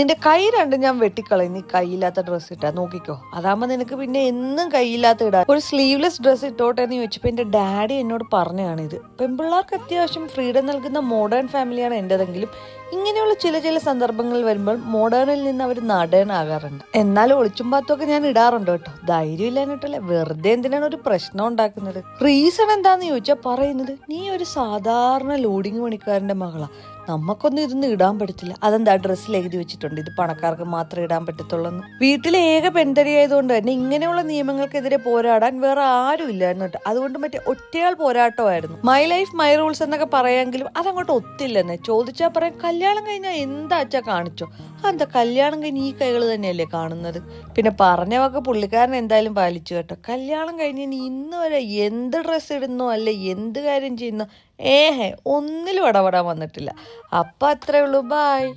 നിന്റെ കൈ രണ്ടും ഞാൻ വെട്ടിക്കളയും നീ കൈയില്ലാത്ത ഡ്രസ്സ് ഇട്ടാ നോക്കിക്കോ. അതാകുമ്പോ നിനക്ക് പിന്നെ എന്നും കൈയില്ലാത്ത ഇടാ. ഒരു സ്ലീവ്ലെസ് ഡ്രസ്സ് ഇട്ടോട്ടെ എന്ന് ചോദിച്ചപ്പോ എന്റെ ഡാഡി എന്നോട് പറഞ്ഞതാണ് ഇത്. പെൺപിള്ളേർക്ക് അത്യാവശ്യം ഫ്രീഡം നൽകുന്ന മോഡേൺ ഫാമിലിയാണ് എന്റേതെങ്കിലും ഇങ്ങനെയുള്ള ചില സന്ദർഭങ്ങളിൽ വരുമ്പോൾ മോഡേണിൽ നിന്ന് അവർ നടനാകാറുണ്ട്. എന്നാലും ഒളിച്ചും പാത്തൊക്കെ ഞാൻ ഇടാറുണ്ട് കേട്ടോ. ധൈര്യം ഇല്ലാഞ്ഞിട്ടല്ല, വെറുതെ എന്തിനാണ് ഒരു പ്രശ്നം ഉണ്ടാക്കുന്നത്. റീസൺ എന്താന്ന് ചോദിച്ചാൽ പറയുന്നത് നീ ഒരു സാധാരണ ലോഡിങ് പണിക്കാരന്റെ മകളാ, നമുക്കൊന്നും ഇതൊന്നും ഇടാൻ പറ്റത്തില്ല. അതെന്താ ഡ്രസ്സിൽ എഴുതി വെച്ചിട്ടുണ്ട് ഇത് പണക്കാർക്ക് മാത്രമേ ഇടാൻ പറ്റത്തുള്ളൂ. വീട്ടിലെ ഏക പെൺതരിയായതുകൊണ്ട് തന്നെ ഇങ്ങനെയുള്ള നിയമങ്ങൾക്കെതിരെ പോരാടാൻ വേറെ ആരും ഇല്ലായിരുന്നു കേട്ടോ. അതുകൊണ്ട് മറ്റേ ഒറ്റയാൾ പോരാട്ടമായിരുന്നു. മൈ ലൈഫ് മൈ റൂൾസ് എന്നൊക്കെ പറയാമെങ്കിലും അതങ്ങോട്ട് ഒത്തില്ലെന്നെ. ചോദിച്ചാൽ പറയാൻ കല്യാണം കഴിഞ്ഞാൽ എന്താ അച്ഛാ കാണിച്ചോ, എന്താ കല്യാണം കഴിഞ്ഞ് ഈ കൈകൾ തന്നെയല്ലേ കാണുന്നത്. പിന്നെ പറഞ്ഞവൊക്കെ പുള്ളിക്കാരൻ എന്തായാലും പാലിച്ചു കേട്ടോ. കല്യാണം കഴിഞ്ഞ് ഇന്ന് വരെ എന്ത് ഡ്രസ്സ് ഇടുന്നോ അല്ലെ എന്ത് കാര്യം ചെയ്യുന്നോ ഒന്നിലും ഇടപെടാൻ വന്നിട്ടില്ല. അപ്പം അത്രേ ഉള്ളൂ. ബായ്.